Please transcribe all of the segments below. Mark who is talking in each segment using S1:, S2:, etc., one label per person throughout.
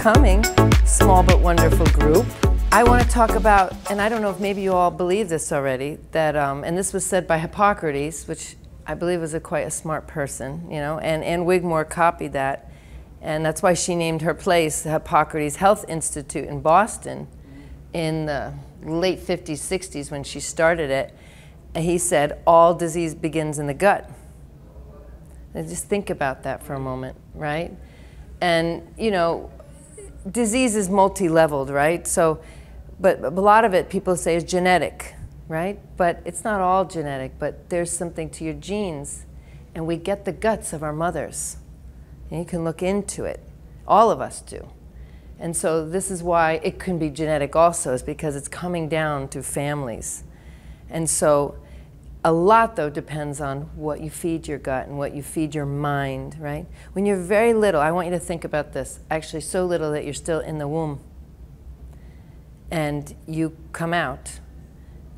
S1: coming, small but wonderful group. I want to talk about, and I don't know if maybe you all believe this already, that, and this was said by Hippocrates, which I believe was quite a smart person, you know, and Wigmore copied that. And that's why she named her place the Hippocrates Health Institute in Boston in the late 50s, 60s when she started it. And he said, all disease begins in the gut. And just think about that for a moment, right? And, you know, disease is multi-leveled, right? So, but a lot of it, people say, is genetic, right? But it's not all genetic, but there's something to your genes. And we get the guts of our mothers. And you can look into it. All of us do. And so this is why it can be genetic also, is because it's coming down through families. And so a lot, though, depends on what you feed your gut and what you feed your mind, right? When you're very little, I want you to think about this, actually so little that you're still in the womb. And you come out.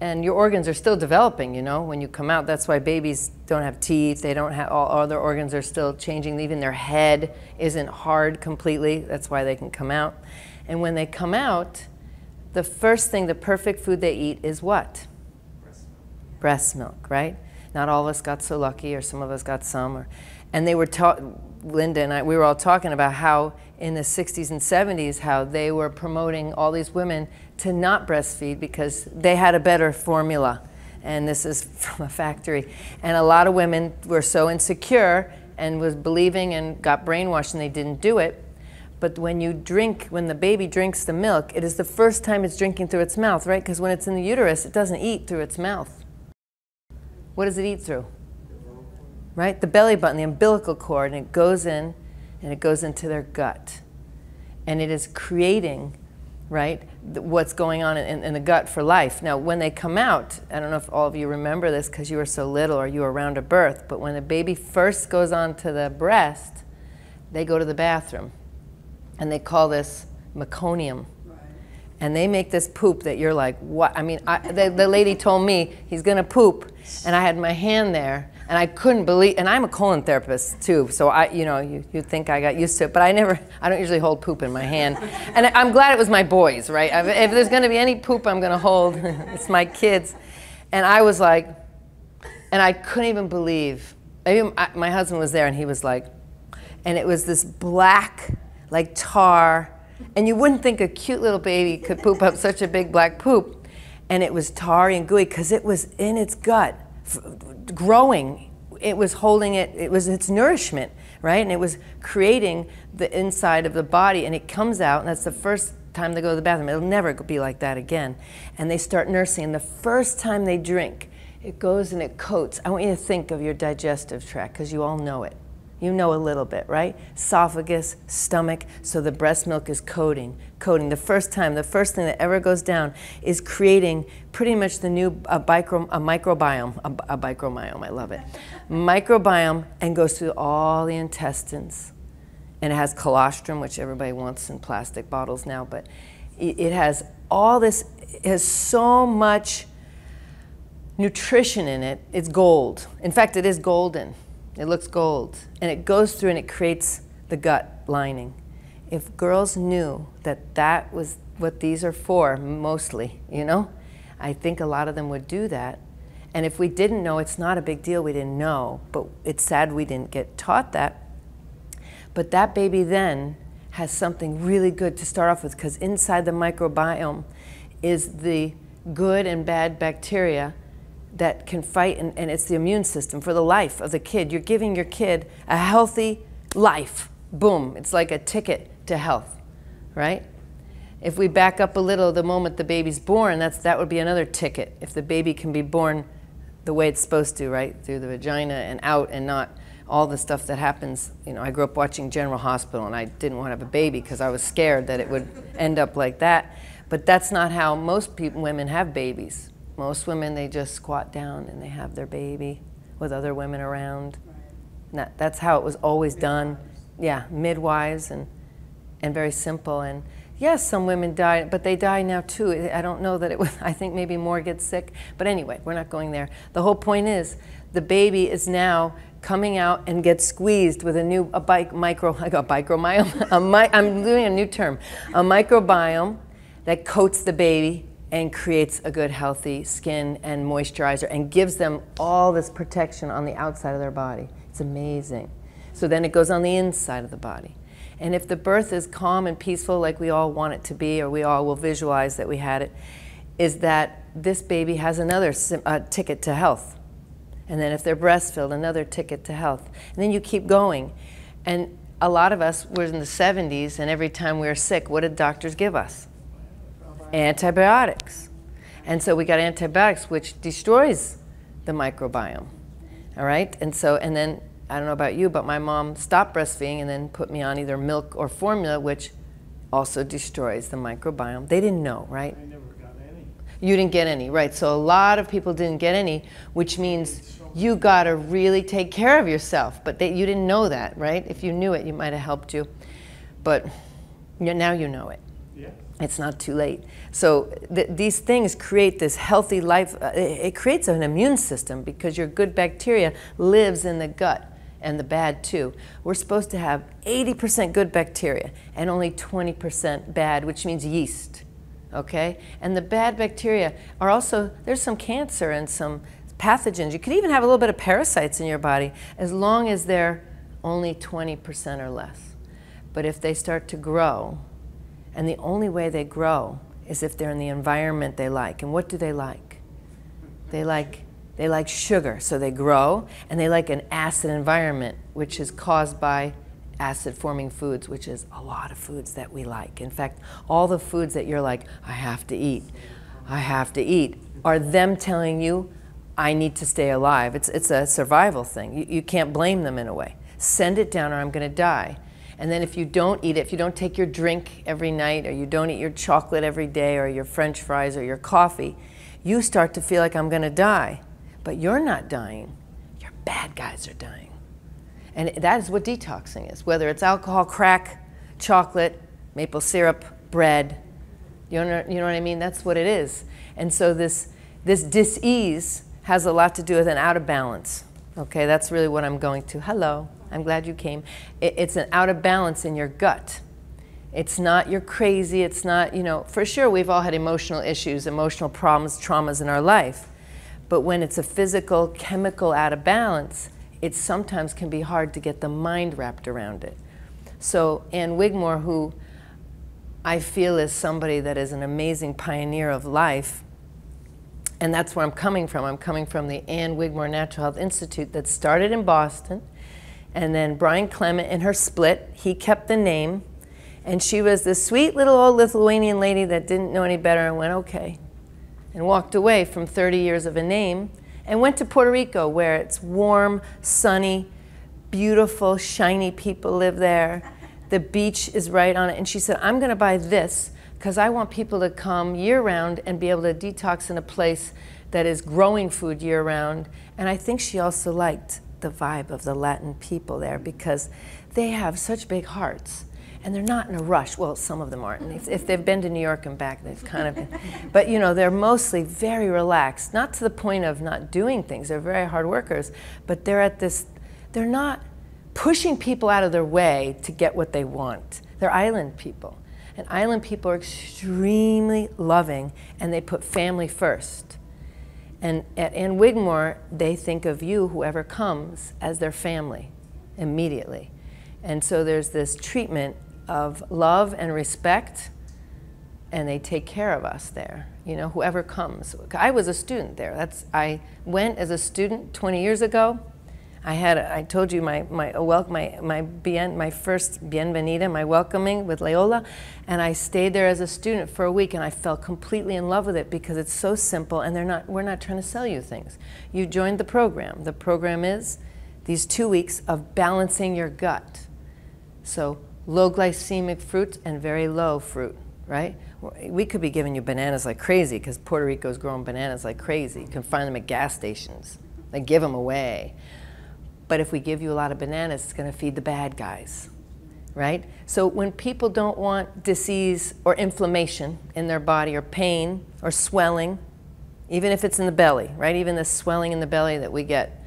S1: And your organs are still developing, you know, when you come out. That's why babies don't have teeth. They don't have, all their organs are still changing. Even their head isn't hard completely. That's why they can come out. And when they come out, the first thing, the perfect food they eat is what? Breast milk, right? Not all of us got so lucky, or some of us got some. And they were taught, Linda and I, we were all talking about how in the 60s and 70s, how they were promoting all these women to not breastfeed because they had a better formula. And this is from a factory. And a lot of women were so insecure and was believing and got brainwashed and they didn't do it. But when you drink, when the baby drinks the milk, it is the first time it's drinking through its mouth, right? Because when it's in the uterus, it doesn't eat through its mouth. What does it eat through? Right? The belly button, the umbilical cord, and it goes in, and it goes into their gut. And it is creating, right, what's going on in the gut for life. Now, when they come out, I don't know if all of you remember this because you were so little or you were around a birth, but when the baby first goes onto the breast, they go to the bathroom. And they call this meconium. And they make this poop that you're like, what? I mean, the lady told me he's going to poop, and I had my hand there, and I couldn't believe, and I'm a colon therapist too, so you know, you'd think I got used to it, but I don't usually hold poop in my hand. And I'm glad it was my boys, right? If there's going to be any poop I'm going to hold, it's my kids. And I was like, and I couldn't even believe, my husband was there, and he was like, and it was this black, like tar, and you wouldn't think a cute little baby could poop up such a big black poop. And it was tarry and gooey because it was in its gut, growing. It was holding it, it was its nourishment, right? And it was creating the inside of the body, and it comes out, and that's the first time they go to the bathroom. It'll never be like that again. And they start nursing, and the first time they drink, it goes and it coats. I want you to think of your digestive tract, because you all know it. You know a little bit, right? Esophagus, stomach, so the breast milk is coating. The first time, the first thing that ever goes down is creating pretty much the new microbiome, I love it. Microbiome, and goes through all the intestines. And it has colostrum, which everybody wants in plastic bottles now, but it has all this, it has so much nutrition in it, it's gold. In fact, it is golden. It looks gold, and it goes through and it creates the gut lining. If girls knew that that was what these are for, mostly, you know, I think a lot of them would do that. And if we didn't know, it's not a big deal, we didn't know, but it's sad we didn't get taught that. But that baby then has something really good to start off with, because inside the microbiome is the good and bad bacteria that can fight, and it's the immune system for the life of the kid. You're giving your kid a healthy life. Boom, it's like a ticket to health, right? If we back up a little, the moment the baby's born, that would be another ticket. If the baby can be born the way it's supposed to, right? Through the vagina and out, and not all the stuff that happens. You know, I grew up watching General Hospital, and I didn't want to have a baby because I was scared that it would end up like that. But that's not how most women have babies. Most women, they just squat down and they have their baby with other women around. Right. That's how it was always done. Yeah, midwives and very simple. And yes, some women die, but they die now too. I don't know that it was, I think maybe more get sick. But anyway, we're not going there. The whole point is the baby is now coming out and get squeezed with I'm doing a new term, a microbiome that coats the baby and creates a good healthy skin and moisturizer and gives them all this protection on the outside of their body. It's amazing. So then it goes on the inside of the body. And if the birth is calm and peaceful like we all want it to be, or we all will visualize that we had it, is that this baby has another ticket to health. And then if they're breastfilled, another ticket to health. And then you keep going. And a lot of us were in the 70s, and every time we were sick, what did doctors give us? Antibiotics. And so we got antibiotics, which destroys the microbiome. All right? And then, I don't know about you, but my mom stopped breastfeeding and then put me on either milk or formula, which also destroys the microbiome. They didn't know, right?
S2: I never got any.
S1: You didn't get any, right? So a lot of people didn't get any, which means you got to really take care of yourself. But you didn't know that, right? If you knew it, you might have helped you. But now you know it.
S2: Yeah.
S1: It's not too late. So these things create this healthy life. It creates an immune system because your good bacteria lives in the gut, and the bad too. We're supposed to have 80% good bacteria and only 20% bad, which means yeast, okay? And the bad bacteria are also, there's some cancer and some pathogens. You could even have a little bit of parasites in your body as long as they're only 20% or less. But if they start to grow, and the only way they grow is if they're in the environment they like. And what do they like? They like sugar, so they grow, and they like an acid environment, which is caused by acid-forming foods, which is a lot of foods that we like. In fact, all the foods that you're like, I have to eat, are them telling you, I need to stay alive. It's a survival thing. You can't blame them in a way. Send it down or I'm going to die. And then if you don't eat it, if you don't take your drink every night, or you don't eat your chocolate every day, or your French fries, or your coffee, you start to feel like I'm going to die. But you're not dying. Your bad guys are dying. And that is what detoxing is, whether it's alcohol, crack, chocolate, maple syrup, bread. You know what I mean? That's what it is. And so this dis-ease has a lot to do with an out of balance. Okay, that's really what I'm going to. Hello, I'm glad you came. It's an out of balance in your gut. It's not you're crazy, it's not, for sure we've all had emotional issues, emotional problems, traumas in our life. But when it's a physical, chemical out of balance, it sometimes can be hard to get the mind wrapped around it. So Ann Wigmore, who I feel is somebody that is an amazing pioneer of life, and that's where I'm coming from. I'm coming from the Ann Wigmore Natural Health Institute that started in Boston, and then Brian Clement in her split, he kept the name, and she was this sweet little old Lithuanian lady that didn't know any better and went, okay, and walked away from 30 years of a name and went to Puerto Rico, where it's warm, sunny, beautiful, shiny people live there. The beach is right on it. And she said, I'm going to buy this because I want people to come year-round and be able to detox in a place that is growing food year-round. And I think she also liked the vibe of the Latin people there because they have such big hearts. And they're not in a rush. Well, some of them aren't. If they've been to New York and back, they've kind of been. But they're mostly very relaxed, not to the point of not doing things. They're very hard workers, but they're not pushing people out of their way to get what they want. They're island people. And island people are extremely loving, and they put family first. And at Ann Wigmore, they think of you, whoever comes, as their family immediately. And so there's this treatment of love and respect, and they take care of us there, whoever comes. I was a student there. I went as a student 20 years ago. I told you my first bienvenida, my welcoming with Leola, and I stayed there as a student for a week, and I fell completely in love with it because it's so simple, and we're not trying to sell you things. You joined the program. The program is these 2 weeks of balancing your gut. So low glycemic fruit and very low fruit, right? We could be giving you bananas like crazy because Puerto Rico's growing bananas like crazy. You can find them at gas stations. They give them away. But if we give you a lot of bananas, it's going to feed the bad guys, right? So when people don't want disease or inflammation in their body or pain or swelling, even if it's in the belly, right? Even the swelling in the belly that we get,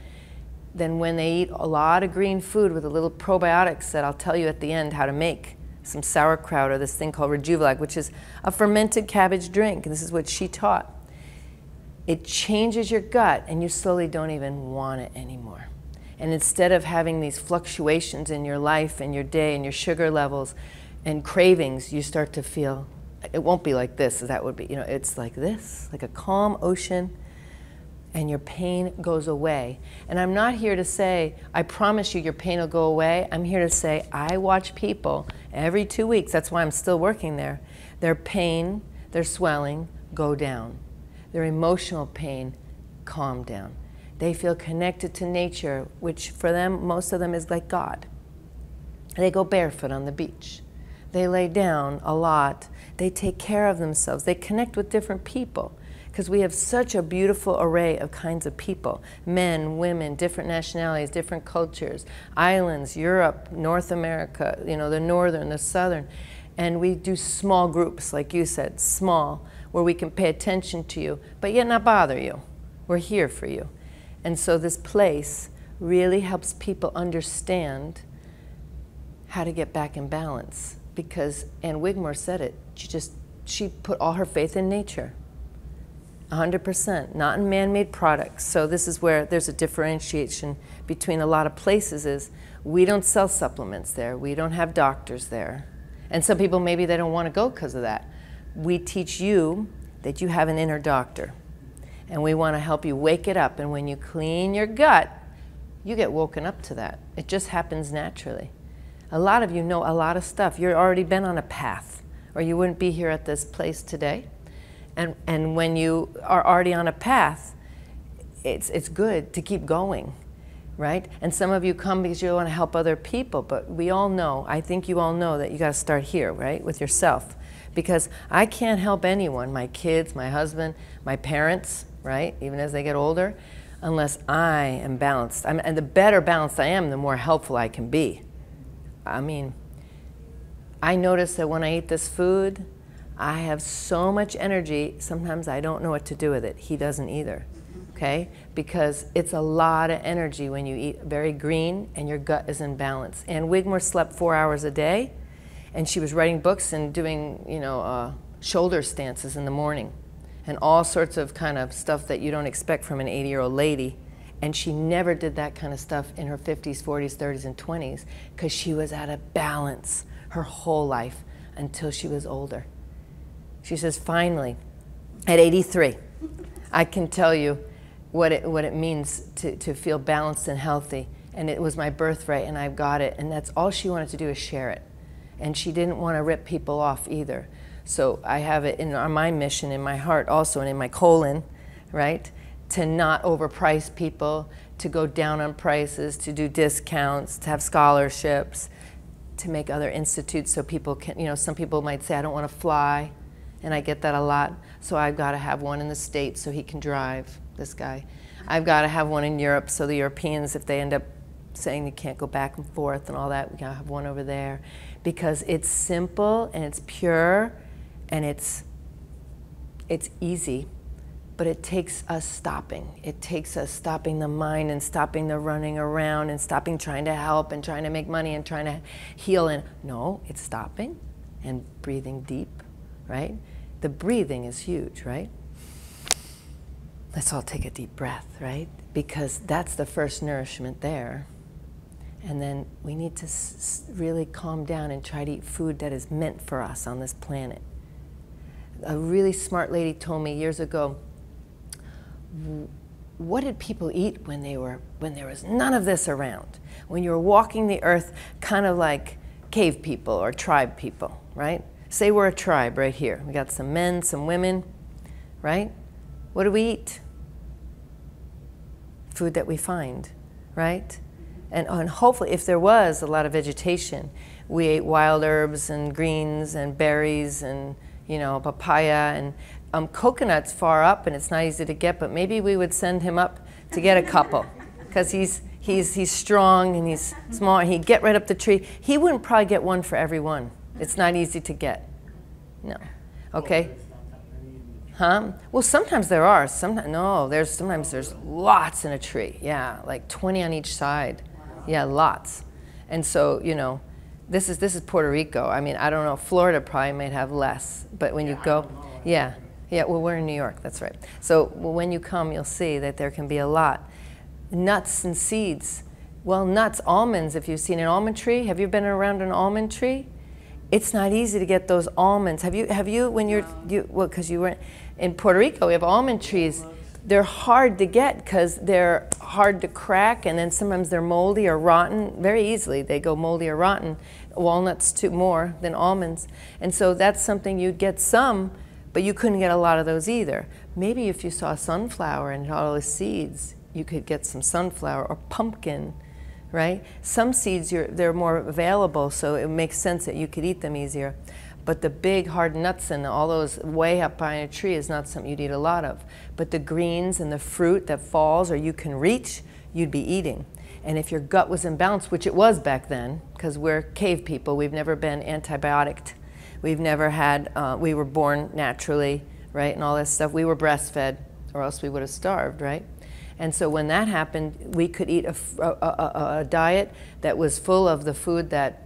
S1: then when they eat a lot of green food with a little probiotics that I'll tell you at the end how to make, some sauerkraut or this thing called Rejuvelag, which is a fermented cabbage drink, and this is what she taught. It changes your gut and you slowly don't even want it anymore. And instead of having these fluctuations in your life and your day and your sugar levels and cravings, you start to feel, it won't be like this, that would be, you know, it's like this, like a calm ocean, and your pain goes away. And I'm not here to say, I promise you your pain will go away. I'm here to say, I watch people every 2 weeks, that's why I'm still working there, their pain, their swelling go down. Their emotional pain calm down. They feel connected to nature, which for them, most of them is like God. They go barefoot on the beach. They lay down a lot. They take care of themselves. They connect with different people because we have such a beautiful array of kinds of people. Men, women, different nationalities, different cultures, islands, Europe, North America, you know, the northern, the southern. And we do small groups, like you said, small, where we can pay attention to you, but yet not bother you. We're here for you. And so this place really helps people understand how to get back in balance. Because, and Wigmore said it, she put all her faith in nature. 100%, not in man-made products. So this is where there's a differentiation between a lot of places is, we don't sell supplements there, we don't have doctors there. And some people, maybe they don't want to go because of that. We teach you that you have an inner doctor. And we want to help you wake it up. And when you clean your gut, you get woken up to that. It just happens naturally. A lot of you know a lot of stuff. You've already been on a path, or you wouldn't be here at this place today. And when you are already on a path, it's good to keep going, right? And some of you come because you want to help other people, but we all know, I think you all know that you got to start here, right, with yourself. Because I can't help anyone, my kids, my husband, my parents, right, even as they get older, unless I am balanced. And the better balanced I am, the more helpful I can be. I mean, I notice that when I eat this food, I have so much energy, sometimes I don't know what to do with it. He doesn't either, okay? Because it's a lot of energy when you eat very green and your gut is in balance. And Wigmore slept 4 hours a day, and she was writing books and doing, you know, shoulder stances in the morning and all sorts of kind of stuff that you don't expect from an 80-year-old lady. And she never did that kind of stuff in her 50s, 40s, 30s, and 20s because she was out of balance her whole life until she was older. She says, finally, at 83, I can tell you what it means to feel balanced and healthy. And it was my birthright, and I've got it. And that's all she wanted to do is share it. And she didn't want to rip people off either. So I have it in my mission, in my heart also, and in my colon, right? To not overprice people, to go down on prices, to do discounts, to have scholarships, to make other institutes so people can, you know, some people might say, I don't want to fly, and I get that a lot, so I've got to have one in the States so he can drive, this guy. I've got to have one in Europe so the Europeans, if they end up saying you can't go back and forth and all that, we got to have one over there. Because it's simple, and it's pure, and it's easy. But it takes us stopping. It takes us stopping the mind and stopping the running around and stopping trying to help and trying to make money and trying to heal. And no, it's stopping and breathing deep, right? The breathing is huge, right? Let's all take a deep breath, right? Because that's the first nourishment there. And then we need to really calm down and try to eat food that is meant for us on this planet. A really smart lady told me years ago, what did people eat when there was none of this around? When you were walking the earth kind of like cave people or tribe people, right? Say we're a tribe right here. We got some men, some women, right? What do we eat? Food that we find, right? And hopefully, if there was a lot of vegetation, we ate wild herbs and greens and berries and, you know, papaya and coconut's far up and it's not easy to get, but maybe we would send him up to get a couple because he's strong and he's small. He'd get right up the tree. He wouldn't probably get one for every one. It's not easy to get. No. Okay? Huh? Well, sometimes there are. Sometimes there's lots in a tree. Yeah, like 20 on each side. Yeah, lots. And so, you know, this is Puerto Rico. I mean, I don't know. Florida probably might have less, but when you go, yeah. Well, we're in New York. That's right. So when you come, you'll see that there can be a lot. Nuts and seeds. Well, nuts, almonds. If you've seen an almond tree, have you been around an almond tree? It's not easy to get those almonds. Have you when well, because you weren't in Puerto Rico, we have almond trees. They're hard to get because they're hard to crack, and then sometimes they're moldy or rotten very easily. They go moldy or rotten. Walnuts too, more than almonds. And so that's something you'd get some, but you couldn't get a lot of those either. Maybe if you saw sunflower and all the seeds, you could get some sunflower or pumpkin, right? Some seeds, they're more available, so it makes sense that you could eat them easier. But the big hard nuts and all those way up high in a tree is not something you'd eat a lot of. But the greens and the fruit that falls or you can reach, you'd be eating. And if your gut was imbalanced, which it was back then, because we're cave people, we've never been antibioticed. We've never had, we were born naturally, right, and all this stuff. We were breastfed, or else we would have starved, right? And so when that happened, we could eat a diet that was full of the food that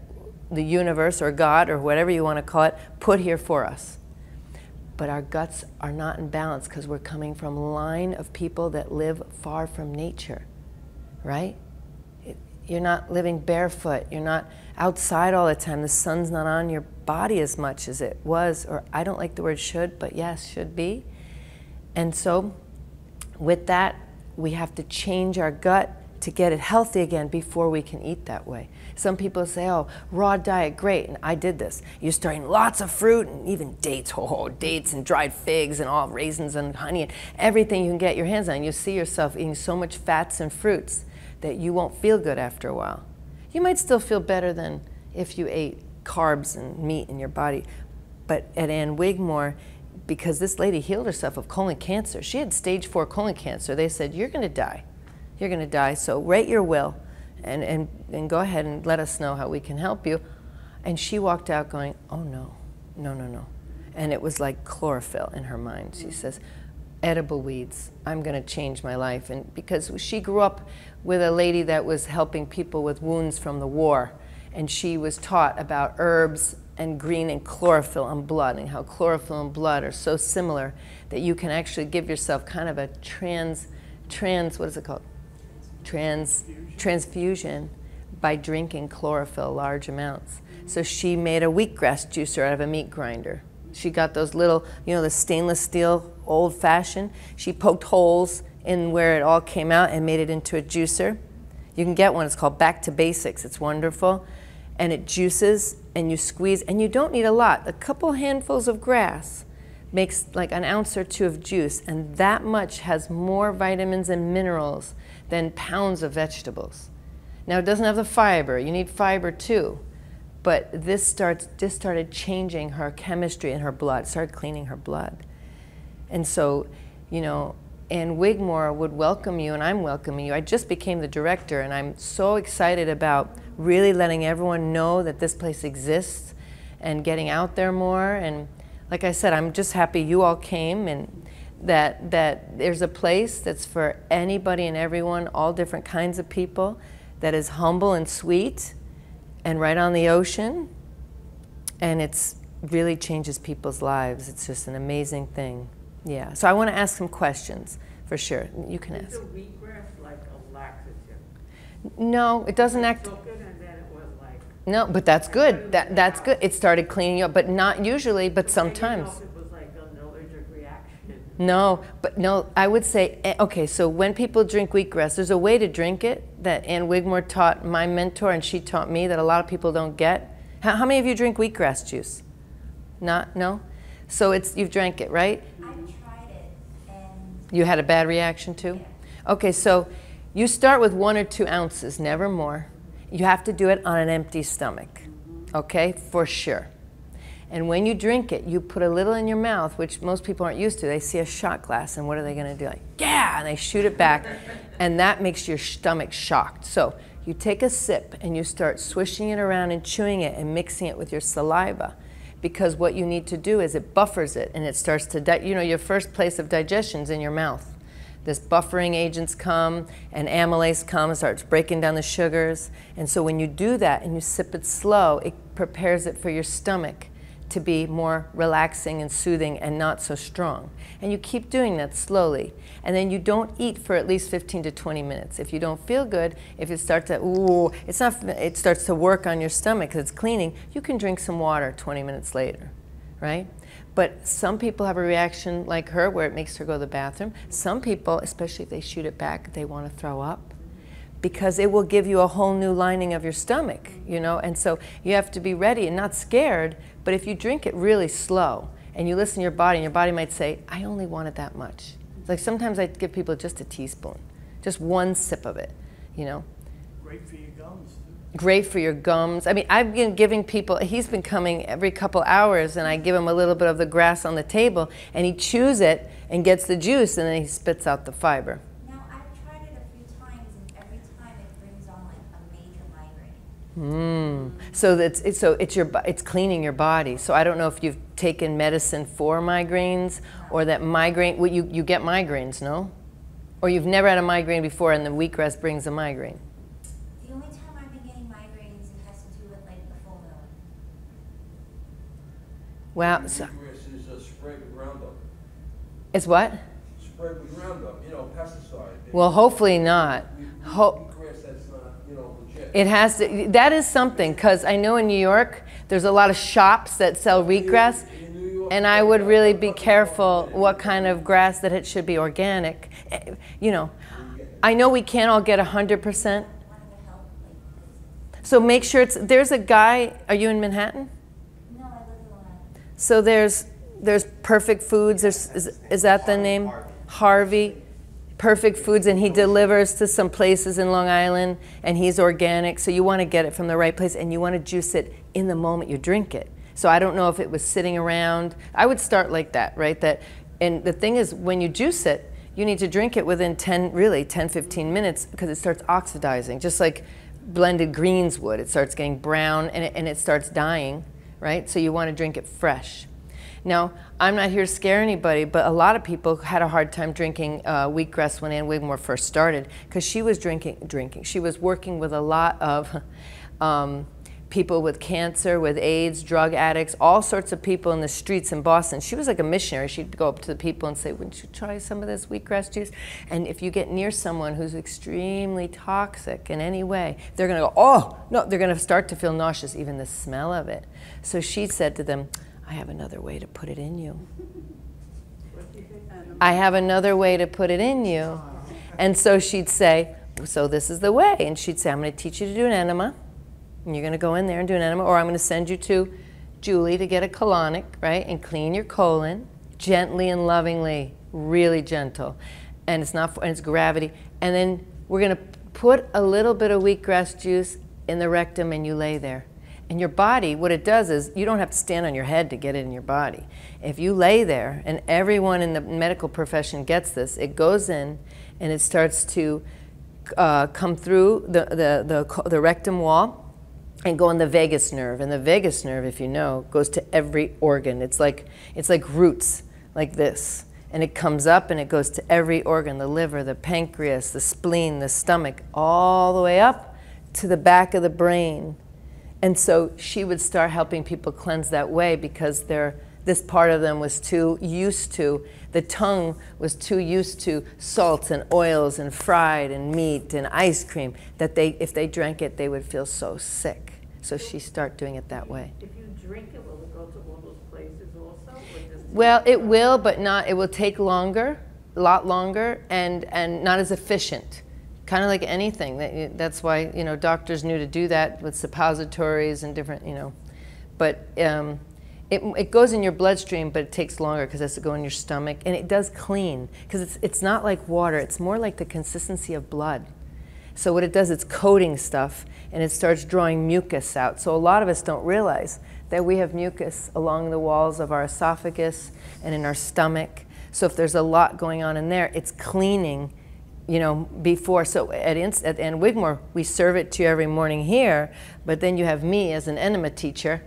S1: the universe or God or whatever you want to call it put here for us. But our guts are not in balance because we're coming from a line of people that live far from nature, right? You're not living barefoot. You're not outside all the time. The sun's not on your body as much as it was, or I don't like the word should, but yes, should be. And so with that, we have to change our gut to get it healthy again before we can eat that way. Some people say, oh, raw diet, great, and I did this. You're starting lots of fruit and even dates, dates and dried figs and all raisins and honey and everything you can get your hands on. You see yourself eating so much fats and fruits that you won't feel good after a while. You might still feel better than if you ate carbs and meat in your body. But at Ann Wigmore, because this lady healed herself of colon cancer, she had stage 4 colon cancer. They said, you're going to die. You're going to die, so rate your will and go ahead and let us know how we can help you. And she walked out going, oh no, no, no, no. And it was like chlorophyll in her mind. She says, edible weeds, I'm going to change my life. And because she grew up with a lady that was helping people with wounds from the war, and she was taught about herbs and green and chlorophyll and blood, and how chlorophyll and blood are so similar that you can actually give yourself kind of a what is it called? Transfusion by drinking chlorophyll large amounts. So she made a wheatgrass juicer out of a meat grinder. She got those little, you know, the stainless steel old-fashioned. She poked holes in where it all came out and made it into a juicer. You can get one, it's called Back to Basics. It's wonderful. And it juices and you squeeze, and you don't need a lot. A couple handfuls of grass makes like an ounce or 2 of juice, and that much has more vitamins and minerals than pounds of vegetables. Now it doesn't have the fiber, you need fiber too, but this started changing her chemistry in her blood, started cleaning her blood. And so, you know, Ann Wigmore would welcome you, and I'm welcoming you. I just became the director, and I'm so excited about really letting everyone know that this place exists and getting out there more. And like I said, I'm just happy you all came, and that there's a place that's for anybody and everyone, all different kinds of people, that is humble and sweet and right on the ocean, and it's really changes people's lives. It's just an amazing thing. Yeah, so I want to ask some questions for sure. You can ask.
S2: Is the wheatgrass like a laxative?
S1: No, it doesn't act.
S2: Took it and then it was like.
S1: No, but that's good. That's good. It started cleaning you up, but not usually, but sometimes.
S2: I didn't know if it was like an allergic reaction.
S1: No, but no, I would say, okay, so when people drink wheatgrass, there's a way to drink it that Ann Wigmore taught my mentor, and she taught me that a lot of people don't get. How many of you drink wheatgrass juice? Not, no? So you've drank it, right?
S3: I tried it and...
S1: You had a bad reaction too?
S3: Yeah.
S1: Okay, so you start with 1 or 2 ounces, never more. You have to do it on an empty stomach, okay, for sure. And when you drink it, you put a little in your mouth, which most people aren't used to. They see a shot glass, and what are they going to do? Like, yeah, and they shoot it back, and that makes your stomach shocked. So you take a sip, and you start swishing it around and chewing it and mixing it with your saliva. because what you need to do is it buffers it, and it starts to, you know, your first place of digestion is in your mouth. This buffering agents come, and amylase comes, starts breaking down the sugars. And so when you do that and you sip it slow, it prepares it for your stomach to be more relaxing and soothing and not so strong. And you keep doing that slowly. And then you don't eat for at least 15 to 20 minutes. If you don't feel good, if it starts to, it starts to work on your stomach because it's cleaning, you can drink some water 20 minutes later, right? But some people have a reaction like her where it makes her go to the bathroom. Some people, especially if they shoot it back, they want to throw up because it will give you a whole new lining of your stomach, you know? And so you have to be ready and not scared, but if you drink it really slow and you listen to your body, and your body might say, I only wanted that much. It's like sometimes I give people just a teaspoon, just one sip of it, you know?
S4: Great for your gums, too.
S1: Great for your gums. I mean, I've been giving people, he's been coming every couple hours, and I give him a little bit of the grass on the table, and he chews it and gets the juice, and then he spits out the fiber.
S3: Now, I've tried it a few times, and every time it brings on like a major migraine.
S1: So it's cleaning your body. So I don't know if you've taken medicine for migraines, or that migraine, well, you get migraines, no? Or you've never had a migraine before, and the wheatgrass brings a migraine.
S3: The only time I've been getting migraines, it has to do with like the full moon.
S1: Wow. So,
S5: Wheatgrass is sprayed with Roundup.
S1: it's what?
S5: Sprayed with Roundup, you know, pesticide.
S1: Well, hopefully not.
S5: Wheatgrass that's not, you know, legit.
S1: It has to, that is something, because I know in New York, there's a lot of shops that sell wheatgrass, and I would really be careful what kind of grass, that it should be organic. You know, I know we can't all get 100%. So make sure it's, there's a guy, are you in Manhattan?
S3: No, I live in Long Island.
S1: So there's Perfect Foods, is that the name? Harvey. Perfect Foods, and he delivers to some places in Long Island, and he's organic, so you want to get it from the right place, and you want to juice it in the moment you drink it. So I don't know if it was sitting around. I would start like that, right? And the thing is, when you juice it, you need to drink it within 10, 15 minutes, because it starts oxidizing, just like blended greens would. It starts getting brown, and it starts dying, right? So you want to drink it fresh. Now, I'm not here to scare anybody, but a lot of people had a hard time drinking wheatgrass when Ann Wigmore first started, because she was she was working with a lot of people with cancer, with AIDS, drug addicts, all sorts of people in the streets in Boston. She was like a missionary. She'd go up to the people and say, wouldn't you try some of this wheatgrass juice? And if you get near someone who's extremely toxic in any way, they're gonna go, oh, no, they're gonna start to feel nauseous, even the smell of it. So she said to them, I have another way to put it in you. I have another way to put it in you. And so she'd say, so this is the way. And she'd say, I'm going to teach you to do an enema. And you're going to go in there and do an enema. Or I'm going to send you to Julie to get a colonic, right? And clean your colon gently and lovingly, really gentle. And it's not, and it's gravity. And then we're going to put a little bit of wheatgrass juice in the rectum, and you lay there. And your body, what it does is, you don't have to stand on your head to get it in your body. If you lay there, and everyone in the medical profession gets this, it goes in and it starts to come through the rectum wall and go on the vagus nerve. And the vagus nerve, if you know, goes to every organ. It's like roots, like this. And it comes up and it goes to every organ, the liver, the pancreas, the spleen, the stomach, all the way up to the back of the brain. And so she would start helping people cleanse that way, because this part of them was too used to, the tongue was too used to salts and oils and fried and meat and ice cream, that if they drank it, they would feel so sick. So she started doing it that way.
S2: If you drink it, will it go to all those places also? Or just
S1: Well, it will, but not, it will take longer, a lot longer, and not as efficient. Kind of like anything. That's why, you know, doctors knew to do that with suppositories and different, you know. But it goes in your bloodstream, but it takes longer because it has to go in your stomach. And it does clean, because it's not like water. It's more like the consistency of blood. So what it does, it's coating stuff, and it starts drawing mucus out. So a lot of us don't realize that we have mucus along the walls of our esophagus and in our stomach. So if there's a lot going on in there, it's cleaning, you know, before. So at Ann Wigmore, we serve it to you every morning here, but then you have me as an enema teacher.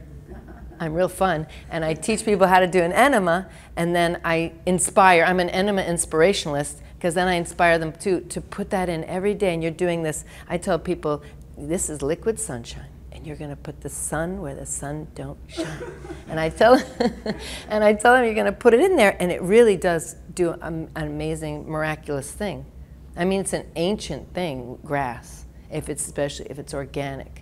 S1: I'm real fun, and I teach people how to do an enema, and then I inspire. I'm an enema inspirationalist, because then I inspire them to put that in every day. And you're doing this. I tell people, this is liquid sunshine, and you're going to put the sun where the sun don't shine. And I tell them you're going to put it in there, and it really does do an amazing, miraculous thing. I mean, it's an ancient thing, grass, especially if it's organic.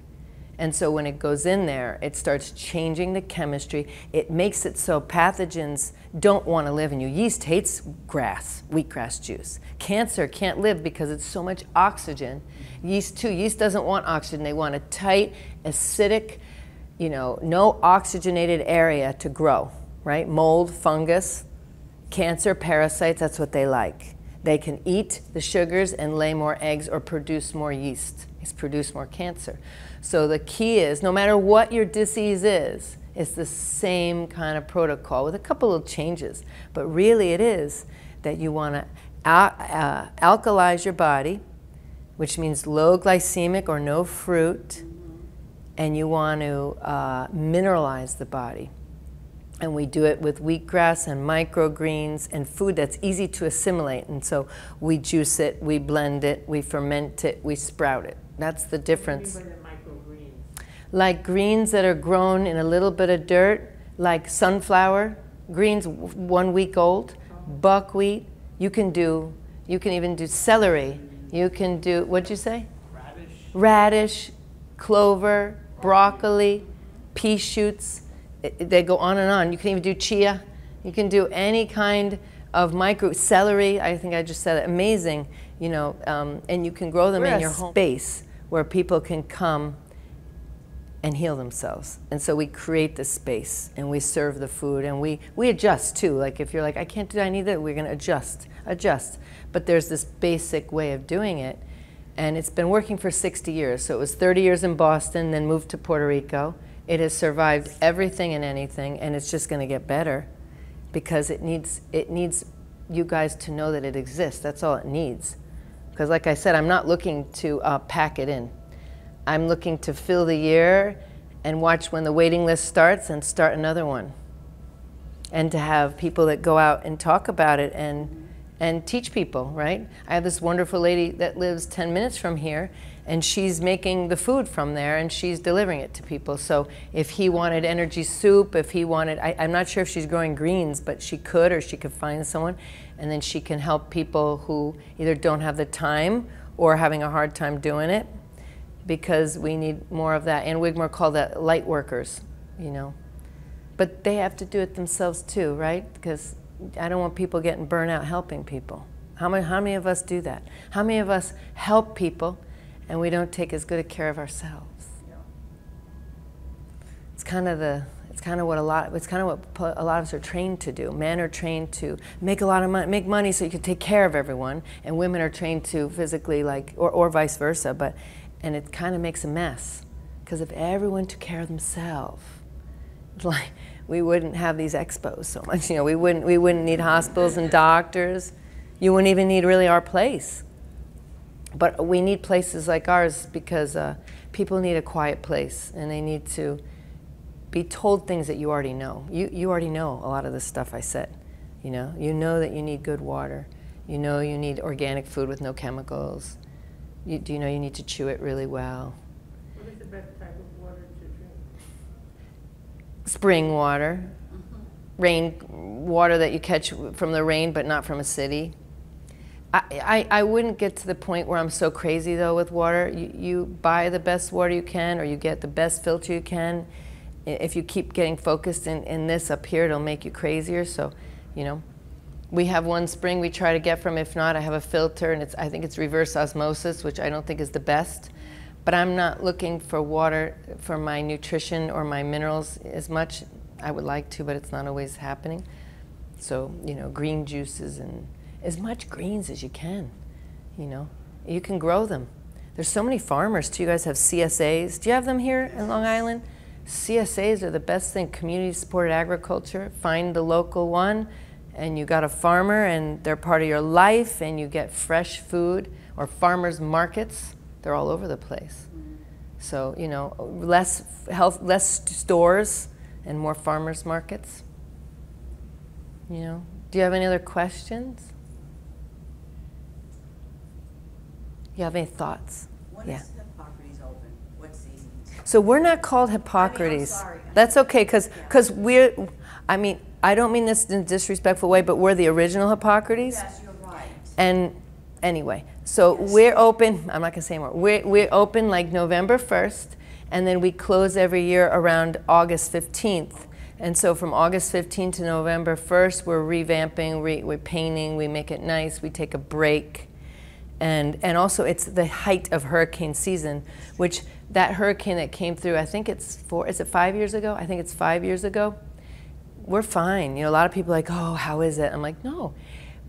S1: And so when it goes in there, it starts changing the chemistry. It makes it so pathogens don't want to live in you. Yeast hates grass, wheatgrass juice. Cancer can't live because it's so much oxygen. Yeast too. Yeast doesn't want oxygen. They want a tight, acidic, no oxygenated area to grow, right? Mold, fungus, cancer, parasites, that's what they like. They can eat the sugars and lay more eggs or produce more yeast. It's produce more cancer. So the key is, no matter what your disease is, it's the same kind of protocol with a couple of changes. But really it is that you want to alkalize your body, which means low glycemic or no fruit, and you want to mineralize the body. And we do it with wheatgrass and microgreens and food that's easy to assimilate. And so we juice it, we blend it, we ferment it, we sprout it. That's the difference.
S2: What do you mean by the microgreens?
S1: Like greens that are grown in a little bit of dirt, like sunflower greens 1 week old, buckwheat. You can even do celery. You can do, what'd you say? Radish, clover, broccoli, pea shoots. They go on and on. You can even do chia. You can do any kind of celery. I think I just said it. Amazing, and you can grow them in your home space where people can come and heal themselves. And so we create the space, and we serve the food, and we adjust too. Like if you're like, I can't do that, I need that, we're going to adjust. But there's this basic way of doing it, and it's been working for 60 years. So it was 30 years in Boston, then moved to Puerto Rico. It has survived everything and anything, and it's just going to get better because it needs you guys to know that it exists. That's all it needs. Because like I said, I'm not looking to pack it in. I'm looking to fill the year and watch when the waiting list starts and start another one. And to have people that go out and talk about it and teach people, right? I have this wonderful lady that lives 10 minutes from here, and she's making the food from there, and she's delivering it to people. So if he wanted energy soup, if he wanted, I'm not sure if she's growing greens, but she could, or she could find someone, and then she can help people who either don't have the time or having a hard time doing it, because we need more of that. And Wigmore called that light workers, But they have to do it themselves too, right? Because I don't want people getting burnt out helping people. How many of us do that? How many of us help people and we don't take as good a care of ourselves?
S2: Yeah.
S1: It's kind of what a lot of us are trained to do. Men are trained to make a lot of money, make money so you can take care of everyone, and women are trained to physically, or vice versa. And it kind of makes a mess, because if everyone took care of themselves, we wouldn't have these expos so much. We wouldn't need hospitals and doctors. You wouldn't even need really our place. But we need places like ours because people need a quiet place, and they need to be told things that you already know. You already know a lot of the stuff I said. You know that you need good water. You know you need organic food with no chemicals. You need to chew it really well.
S2: What is the best type of water to drink?
S1: Spring water, rain water that you catch from the rain, but not from a city. I wouldn't get to the point where I'm so crazy though with water. You buy the best water you can, or you get the best filter you can. If you keep getting focused in this up here, it'll make you crazier. So, we have one spring we try to get from. If not, I have a filter, and I think it's reverse osmosis, which I don't think is the best. But I'm not looking for water for my nutrition or my minerals as much. I would like to, but it's not always happening. So, green juices and as much greens as you can. You can grow them. There's so many farmers too. You guys have CSAs. Do you have them here in Long Island? CSAs are the best thing, community supported agriculture. Find the local one, and you got a farmer, and they're part of your life, and you get fresh food. Or farmers markets, they're all over the place. So, less stores, and more farmers markets. You know, do you have any other questions? You have any thoughts?
S6: When is Hippocrates open? What season?
S1: So we're not called Hippocrates.
S6: sorry.
S1: That's okay, because we're, I mean, I don't mean this in a disrespectful way, but we're the original Hippocrates.
S6: Yes, you're right.
S1: And anyway, so we're open, I'm not going to say more. We're open like November 1st, and then we close every year around August 15th. And so from August 15th to November 1st, we're revamping, we're painting, we make it nice, we take a break. And also it's the height of hurricane season, which that hurricane that came through, I think it's is it 5 years ago? I think it's 5 years ago. We're fine. You know, a lot of people are like, oh, how is it? I'm like, no.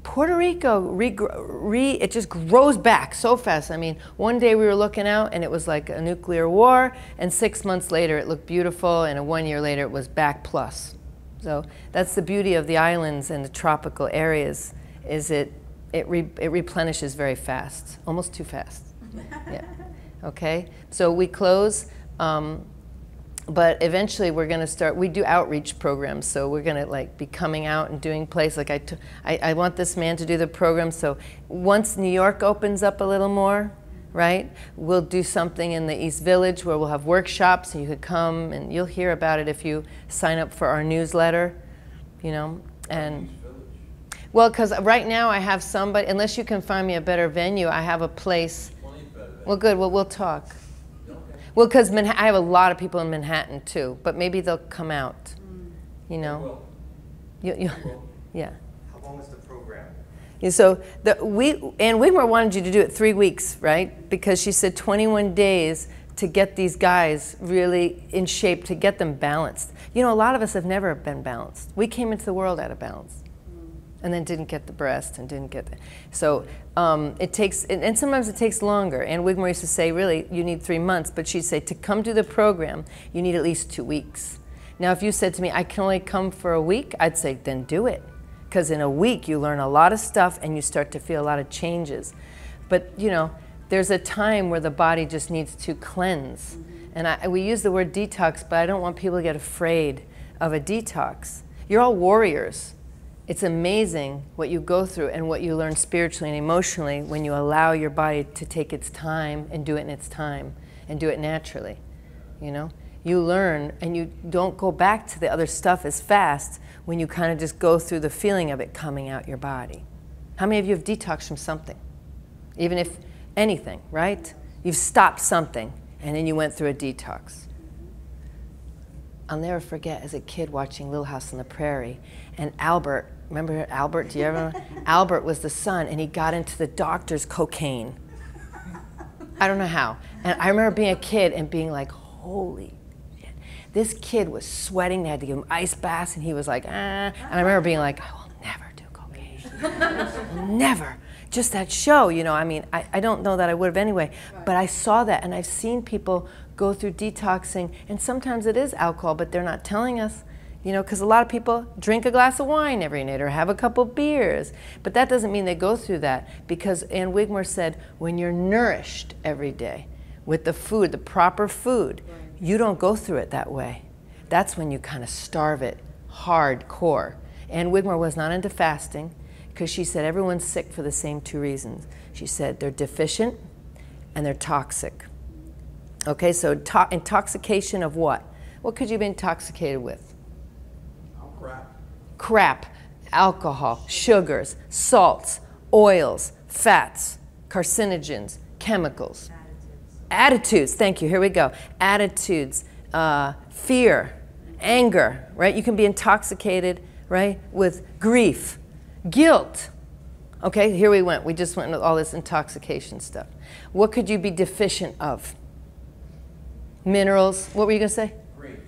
S1: Puerto Rico, it just grows back so fast. I mean, one day we were looking out and it was like a nuclear war, and 6 months later it looked beautiful, and 1 year later it was back plus. So that's the beauty of the islands and the tropical areas, is it replenishes very fast, almost too fast. Yeah. Okay, so we close, but eventually we're going to start. We do outreach programs, so we're going to like be coming out and doing plays. Like I want this man to do the program. So once New York opens up a little more, right, we'll do something in the East Village where we'll have workshops, and you could come, and you'll hear about it if you sign up for our newsletter, you know, and. Well, because right now I have somebody, unless you can find me a better venue, I have a place. Well, good, well, we'll talk. Okay. Well, because I have a lot of people in Manhattan too, but maybe they'll come out, you know. Yeah.
S7: How long is the program?
S1: Yeah, so Ann Wigmore wanted you to do it 3 weeks, right? Because she said 21 days to get these guys really in shape, to get them balanced. You know, a lot of us have never been balanced. We came into the world out of balance. And then didn't get the breast and didn't get the, so it takes, and sometimes it takes longer. And Wigmore used to say, really, you need 3 months, but she'd say, to come to the program, you need at least 2 weeks. Now, if you said to me, I can only come for a week, I'd say, then do it. Because in a week, you learn a lot of stuff and you start to feel a lot of changes. But, you know, there's a time where the body just needs to cleanse. And we use the word detox, but I don't want people to get afraid of a detox. You're all warriors. It's amazing what you go through and what you learn spiritually and emotionally when you allow your body to take its time and do it in its time and do it naturally, you know? You learn, and you don't go back to the other stuff as fast when you kind of just go through the feeling of it coming out your body. How many of you have detoxed from something? Even if anything, right? You've stopped something and then you went through a detox. I'll never forget as a kid watching Little House on the Prairie, and Albert, remember Albert, do you ever remember? Albert was the son, and he got into the doctor's cocaine. I don't know how. And I remember being a kid and being like, holy shit. This kid was sweating, they had to give him ice baths, and he was like, ah. And I remember being like, I will never do cocaine. Never. Just that show, you know, I mean, I don't know that I would have anyway, but I saw that, and I've seen people go through detoxing, and sometimes it is alcohol, but they're not telling us, you know, because a lot of people drink a glass of wine every night or have a couple beers, but that doesn't mean they go through that, because Ann Wigmore said, when you're nourished every day with the food, the proper food, you don't go through it that way. That's when you kind of starve it hardcore. Ann Wigmore was not into fasting, because she said everyone's sick for the same 2 reasons. She said they're deficient and they're toxic. Okay, so intoxication of what? What could you be intoxicated with?
S5: Crap.
S1: Crap, alcohol, sugars, salts, oils, fats, carcinogens, chemicals. Attitudes, thank you, here we go. Attitudes, fear, anger, right? You can be intoxicated, right, with grief, guilt. Okay, here we went. We just went into all this intoxication stuff. What could you be deficient of? Minerals. What were you going to say?
S5: Greens.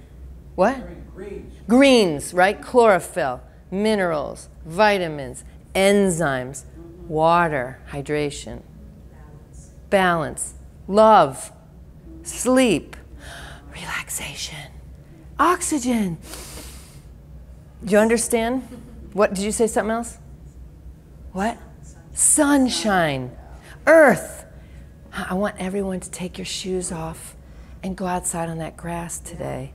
S1: What?
S5: Greens.
S1: Greens, right? Chlorophyll, minerals, vitamins, enzymes, water, hydration, balance, love, sleep, relaxation, oxygen. Do you understand? What, did you say something else? What? Sunshine, earth. I want everyone to take your shoes off and go outside on that grass today.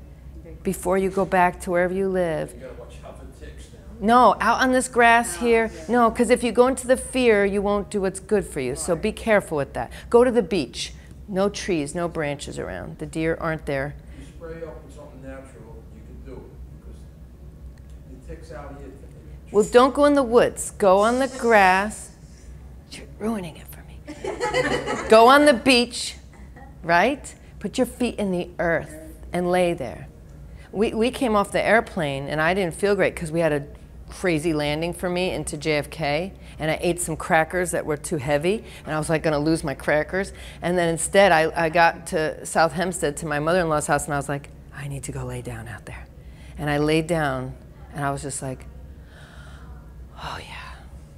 S1: before you go back to wherever you live.
S5: You gotta watch out for ticks now.
S1: No, out on this grass here. No, because if you go into the fear, you won't do what's good for you. So be careful with that. Go to the beach. No trees, no branches around. The deer aren't there.
S5: You spray up with something natural, you can do it, because the ticks out here.
S1: Well, don't go in the woods. Go on the grass. You're ruining it for me. Go on the beach, right? Put your feet in the earth and lay there. We came off the airplane, and I didn't feel great because we had a crazy landing for me into JFK, and I ate some crackers that were too heavy, and I was like going to lose my crackers. And then instead, I got to South Hempstead to my mother-in-law's house, and I was like, I need to go lay down out there. And I laid down, and I was just like, oh yeah.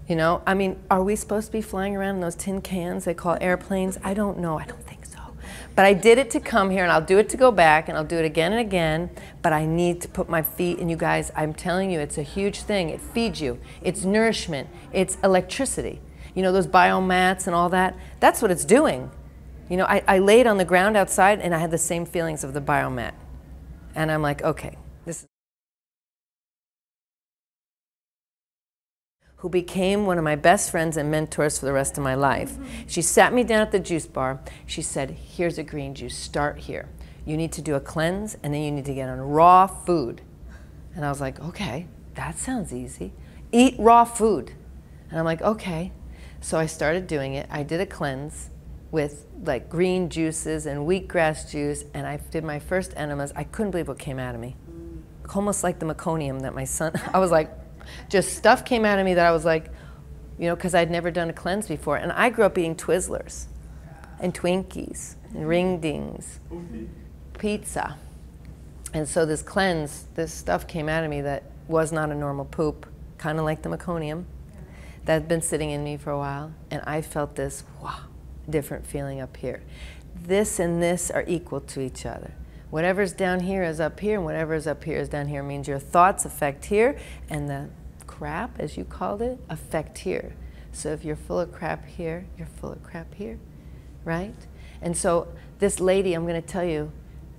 S1: You know, I mean, are we supposed to be flying around in those tin cans they call airplanes? I don't know. I don't think so. But I did it to come here, and I'll do it to go back, and I'll do it again and again. But I need to put my feet, and you guys, I'm telling you, it's a huge thing. It feeds you. It's nourishment. It's electricity. You know, those biomats and all that, that's what it's doing. You know, I laid on the ground outside, and I had the same feelings of the biomat. And I'm like, okay, this is who became one of my best friends and mentors for the rest of my life. She sat me down at the juice bar. She said, here's a green juice, start here. You need to do a cleanse, and then you need to get on raw food. And I was like, okay, that sounds easy. Eat raw food. And I'm like, okay. So I started doing it. I did a cleanse with like green juices and wheatgrass juice, and I did my first enemas. I couldn't believe what came out of me. Almost like the meconium that my son, I was like, just stuff came out of me that I was like, you know, because I'd never done a cleanse before. And I grew up eating Twizzlers and Twinkies and Ring Dings, pizza. And so this cleanse, this stuff came out of me that was not a normal poop, kind of like the meconium, that had been sitting in me for a while. And I felt this, wow, different feeling up here. This and this are equal to each other. Whatever's down here is up here, and whatever's up here is down here. Means your thoughts affect here, and the crap, as you called it, affect here. So if you're full of crap here, you're full of crap here, right? And so this lady, I'm going to tell you,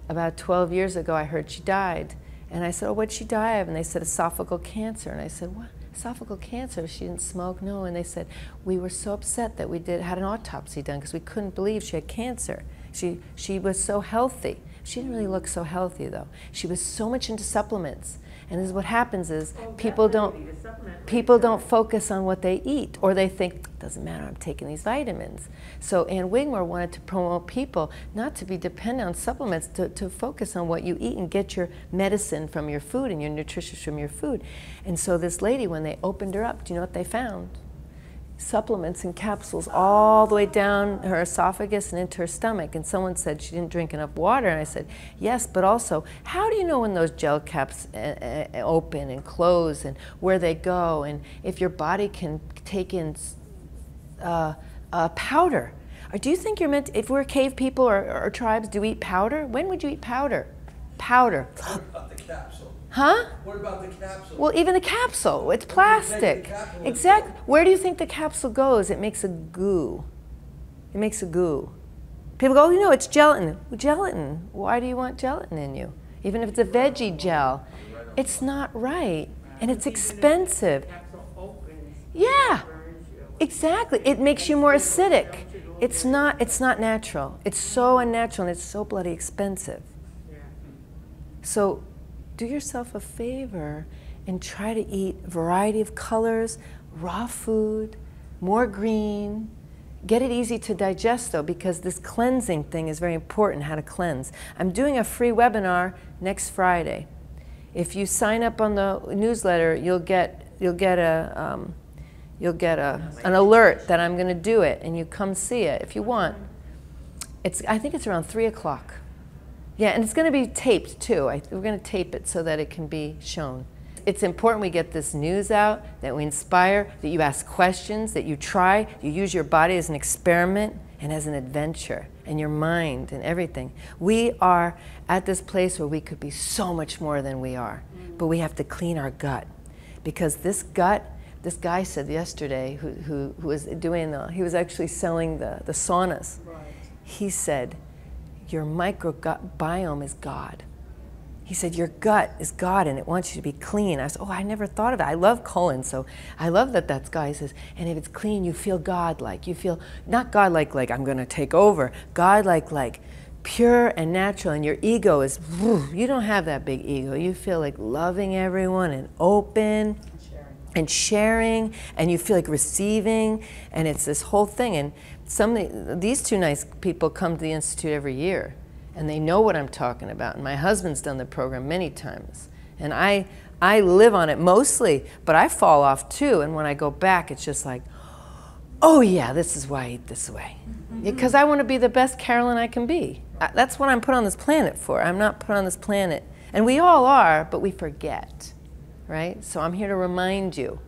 S1: about 12 years ago, I heard she died. And I said, oh, what'd she die of? And they said, esophageal cancer. And I said, what? Esophageal cancer? She didn't smoke? No. And they said, we were so upset that we had an autopsy done because we couldn't believe she had cancer. She was so healthy. She didn't really look so healthy, though. She was so much into supplements. And this is what happens is people don't focus on what they eat, or they think, it doesn't matter, I'm taking these vitamins. So Ann Wigmore wanted to promote people not to be dependent on supplements, to focus on what you eat and get your medicine from your food and your nutrition from your food. And so this lady, when they opened her up, do you know what they found? Supplements and capsules all the way down her esophagus and into her stomach. And someone said she didn't drink enough water. And I said, yes, but also, how do you know when those gel caps open and close and where they go? And if your body can take in powder? Or do you think you're meant to, if we're cave people or tribes, do we eat powder? When would you eat powder? Powder.
S5: What about the capsule?
S1: Huh?
S5: What about the capsule?
S1: Well, even the capsule, it's plastic. Exactly. Where do you think the capsule goes? It makes a goo. It makes a goo. People go, oh, you know, it's gelatin. Well, gelatin. Why do you want gelatin in you? Even if it's a veggie gel. It's not right. And it's expensive. Yeah. Exactly. It makes you more acidic. It's not natural. It's so unnatural, and it's so bloody expensive. So do yourself a favor and try to eat a variety of colors, raw food, more green. Get it easy to digest, though, because this cleansing thing is very important, how to cleanse. I'm doing a free webinar next Friday. If you sign up on the newsletter, you'll get an alert that I'm going to do it, and you come see it if you want. I think it's around 3 o'clock. Yeah, and it's going to be taped, too. We're going to tape it so that it can be shown. It's important we get this news out, that we inspire, that you ask questions, that you try, you use your body as an experiment and as an adventure, and your mind and everything. We are at this place where we could be so much more than we are, but we have to clean our gut. Because this gut, this guy said yesterday, who was doing he was actually selling the saunas. Right. He said, your microbiome is God. He said, your gut is God and it wants you to be clean. I said, oh, I never thought of that. I love colon, so I love that that's God. He says, and if it's clean, you feel God-like. You feel, not God-like, like I'm going to take over. God-like, like pure and natural, and your ego is, you don't have that big ego. You feel like loving everyone and open and sharing, and you feel like receiving, and it's this whole thing. And these two nice people come to the Institute every year, and they know what I'm talking about. And my husband's done the program many times. And I live on it mostly, but I fall off too. And when I go back, it's just like, oh yeah, this is why I eat this way. Because I want to be the best Carolyn I can be. That's what I'm put on this planet for. I'm not put on this planet. And we all are, but we forget, right? So I'm here to remind you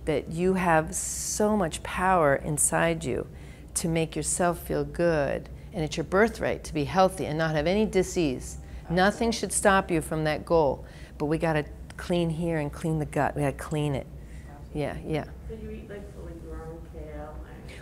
S1: that you have so much power inside you to make yourself feel good. And it's your birthright to be healthy and not have any disease. Nothing should stop you from that goal. But we got to clean here and clean the gut. We got to clean it. Yeah, yeah.
S2: So you eat like fully grown kale?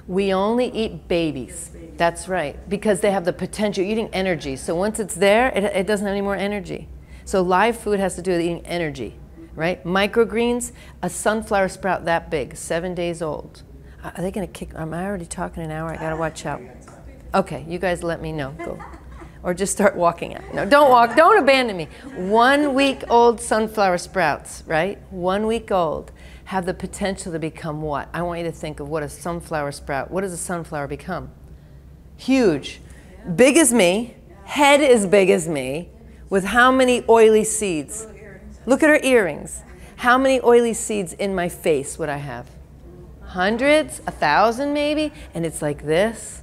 S1: We only eat babies. That's right. Because they have the potential, eating energy. So once it's there, it doesn't have any more energy. So live food has to do with eating energy, right? Microgreens, a sunflower sprout that big, 7 days old. Are they going to kick? Am I already talking an hour? I got to watch out. Okay, you guys let me know. Go. Or just start walking out. No, don't walk. Don't abandon me. 1 week old sunflower sprouts, right? 1 week old have the potential to become what? I want you to think of what a sunflower sprout, what does a sunflower become? Huge. Big as me. Head as big as me. With how many oily seeds? Look at her earrings. How many oily seeds in my face would I have? Hundreds? 1,000 maybe? And it's like this.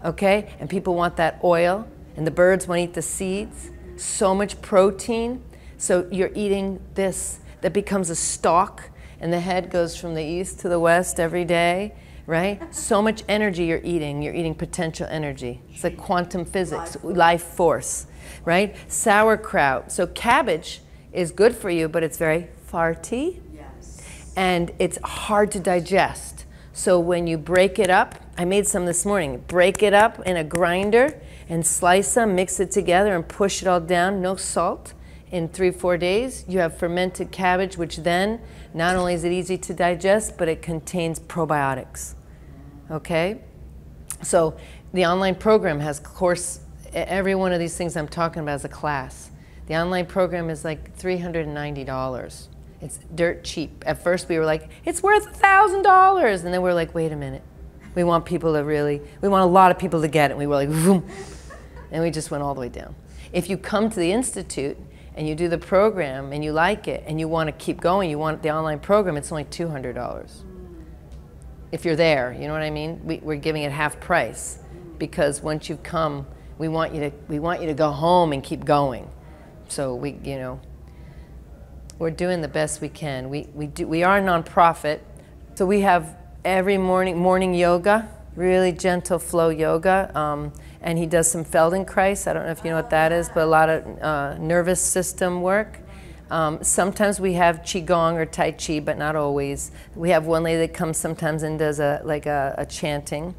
S1: Okay, and people want that oil, and the birds want to eat the seeds. So much protein. So you're eating this that becomes a stalk, and the head goes from the east to the west every day, right? So much energy you're eating. You're eating potential energy. It's like quantum physics, life force, right? Sauerkraut. So cabbage is good for you, but it's very farty, and it's hard to digest. So when you break it up, I made some this morning, break it up in a grinder and slice them, mix it together and push it all down, no salt. In 3-4 days, you have fermented cabbage, which then, not only is it easy to digest, but it contains probiotics, okay? So the online program has course, every one of these things I'm talking about is a class. The online program is like $390. It's dirt cheap. At first we were like, it's worth $1,000. And then we were like, wait a minute. We want people to really, we want a lot of people to get it. And we were like, vroom. And we just went all the way down. If you come to the Institute and you do the program and you like it and you want to keep going, you want the online program, it's only $200. If you're there, you know what I mean? We're giving it half price because once you've come, we want you to go home and keep going. So we're doing the best we can. We are a nonprofit, so we have every morning yoga, really gentle flow yoga, and he does some Feldenkrais. I don't know if you know what that is, but a lot of nervous system work. Sometimes we have Qigong or Tai Chi, but not always. We have one lady that comes sometimes and does a chanting.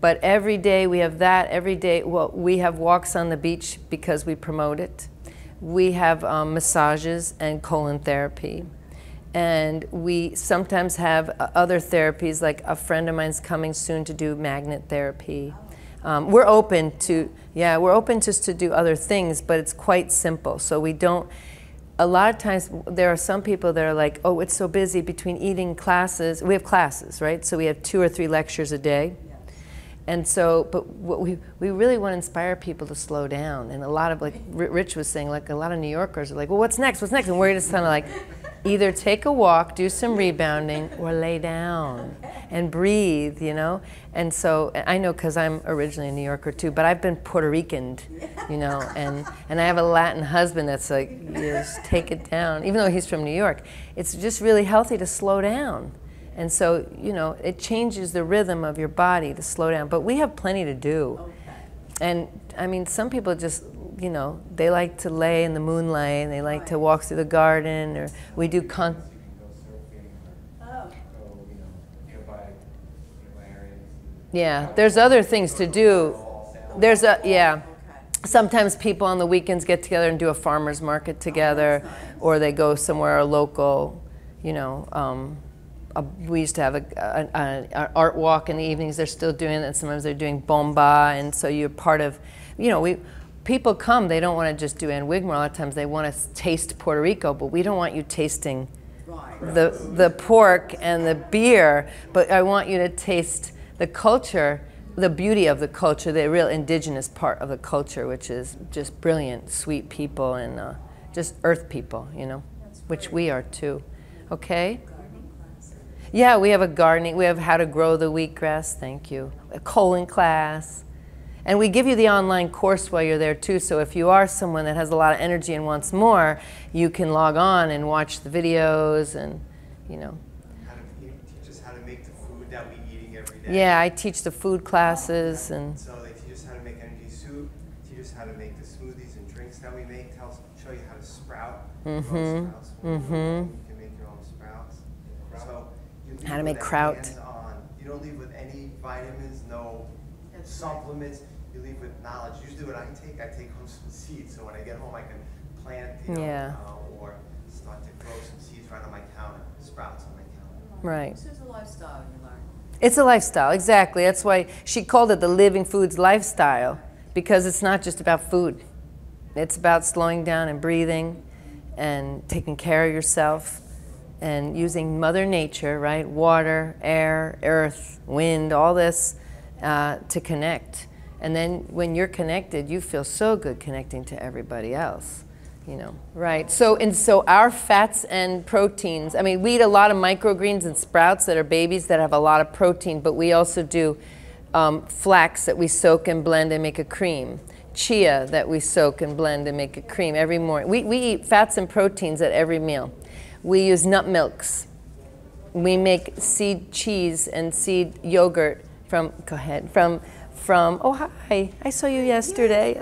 S1: But every day we have that. Every day, well, we have walks on the beach because we promote it. We have massages and colon therapy. And we sometimes have other therapies, like a friend of mine's coming soon to do magnet therapy. We're open to, we're open just to do other things, but it's quite simple. So we don't, a lot of times there are some people that are like, oh, it's so busy between eating classes. We have classes, right? So we have 2 or 3 lectures a day. And so, but what we really want to inspire people to slow down. And a lot of, like Rich was saying, like a lot of New Yorkers are like, well, what's next? What's next? And we're just kind of like, either take a walk, do some rebounding, or lay down and breathe, you know? And so, I know because I'm originally a New Yorker too, but I've been Puerto Ricaned, you know, and I have a Latin husband that's like, just take it down. Even though he's from New York, it's just really healthy to slow down. And so, you know, it changes the rhythm of your body to slow down. But we have plenty to do. Okay. And, I mean, some people just, you know, they like to lay in the moonlight, and they like to walk through the garden, or we do yeah, there's other things to do. There's a, Sometimes people on the weekends get together and do a farmer's market together, or they go somewhere local, you know. We used to have an art walk in the evenings. They're still doing it. Sometimes they're doing bomba, and so you're part of, you know, people come, they don't want to just do in Wigmore. A lot of times they want to taste Puerto Rico, but we don't want you tasting the pork and the beer, but I want you to taste the culture, the beauty of the culture, the real indigenous part of the culture, which is just brilliant, sweet people and just earth people, you know, which we are too. Okay? Yeah, we have a gardening, we have how to grow the wheatgrass, thank you, a colon class. And we give you the online course while you're there too, so if you are someone that has a lot of energy and wants more, you can log on and watch the videos and, you know.
S7: Teach us how to make the food that we're eating every day.
S1: Yeah, I teach the food classes and.
S7: So they teach us how to make energy soup, teach us how to make the smoothies and drinks that we make, show you how to sprout.
S1: Mm-hmm.
S7: You can make your own sprouts. So you leave
S1: How to make
S7: with
S1: kraut.
S7: hands-on. You don't leave with any vitamins, no supplements. You leave with knowledge. Usually what I take home some seeds. So when I get home, I can plant, you know, or start to grow some seeds right on my counter, sprouts on my counter.
S1: Right.
S6: This is a lifestyle you learn.
S1: It's a lifestyle, exactly. That's why she called it the Living Foods lifestyle, because it's not just about food. It's about slowing down and breathing and taking care of yourself and using Mother Nature, right? Water, air, earth, wind, all this to connect. And then when you're connected, you feel so good connecting to everybody else, you know, right? So our fats and proteins, I mean, we eat a lot of microgreens and sprouts that are babies that have a lot of protein, but we also do flax that we soak and blend and make a cream, chia that we soak and blend and make a cream every morning. We eat fats and proteins at every meal. We use nut milks. We make seed cheese and seed yogurt from oh hi, I saw you yesterday.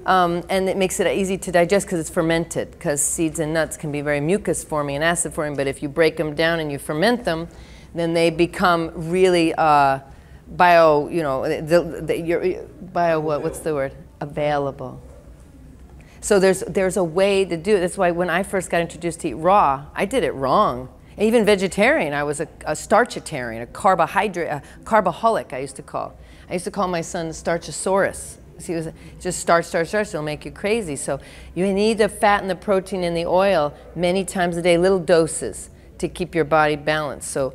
S1: And it makes it easy to digest because it's fermented, because seeds and nuts can be very mucus forming and acid forming, but if you break them down and you ferment them, then they become really bio, you know, what's the word? Available. So there's a way to do it. That's why when I first got introduced to eat raw, I did it wrong. And even vegetarian, I was a starchitarian, a carboholic I used to call. I used to call my son Starchosaurus. He was just starch, it'll make you crazy. So you need the fat and the protein and the oil many times a day, little doses, to keep your body balanced. So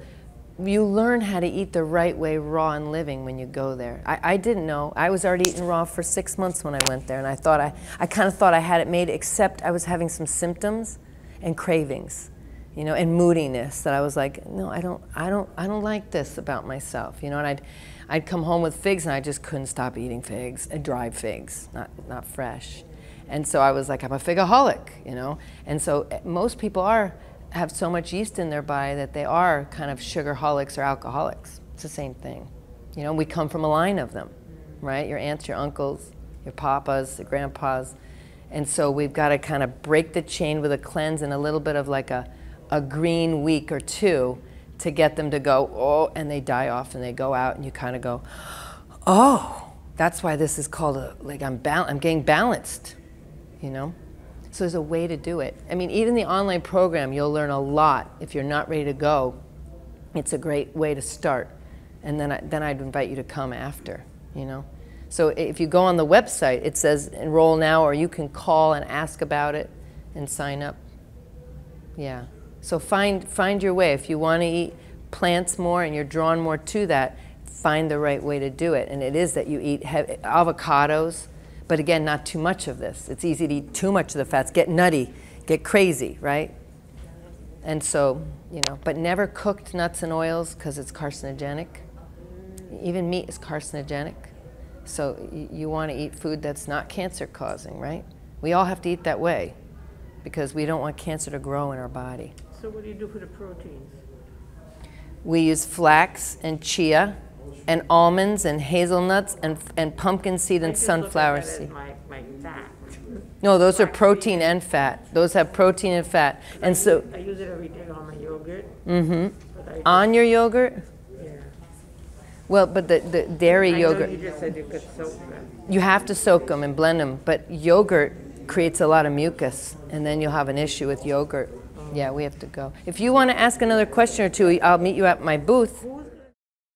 S1: you learn how to eat the right way raw and living when you go there. I didn't know. I was already eating raw for 6 months when I went there, and I kind of thought I had it made, except I was having some symptoms and cravings, you know, and moodiness that I was like, no, I don't like this about myself, you know. And I'd come home with figs, and I just couldn't stop eating figs, dried figs, not fresh. And so I was like, I'm a figaholic, you know. And so most people have so much yeast in their body that they are kind of sugarholics or alcoholics. It's the same thing. You know, we come from a line of them, right? Your aunts, your uncles, your papas, your grandpas. And so we've got to kind of break the chain with a cleanse and a little bit of like a green week or two to get them to go, oh, and they die off and they go out and you kind of go, oh, that's why this is called I'm getting balanced, you know? So there's a way to do it. I mean, even the online program, you'll learn a lot. If you're not ready to go, it's a great way to start. And then I'd invite you to come after, you know? So if you go on the website, it says enroll now, or you can call and ask about it and sign up. Yeah. So find your way. If you want to eat plants more and you're drawn more to that, find the right way to do it. And it is that you eat avocados, but again, not too much of this. It's easy to eat too much of the fats, get nutty, get crazy, right? And so, you know, but never cooked nuts and oils because it's carcinogenic. Even meat is carcinogenic. So you want to eat food that's not cancer causing, right? We all have to eat that way because we don't want cancer to grow in our body.
S2: So what do you do for the proteins?
S1: We use flax and chia and almonds and hazelnuts and pumpkin seed and sunflower seed.
S2: My fat.
S1: No, those are protein and fat. Those have protein and fat. And so
S2: I use it every day on my yogurt.
S1: on your yogurt?
S2: Yeah.
S1: Well, but the dairy
S2: I know
S1: yogurt,
S2: you just said you could soak them.
S1: you have to soak them and blend them, but yogurt creates a lot of mucus, and then you'll have an issue with yogurt. Yeah, we have to go. If you want to ask another question or two, I'll meet you at my booth.
S2: Who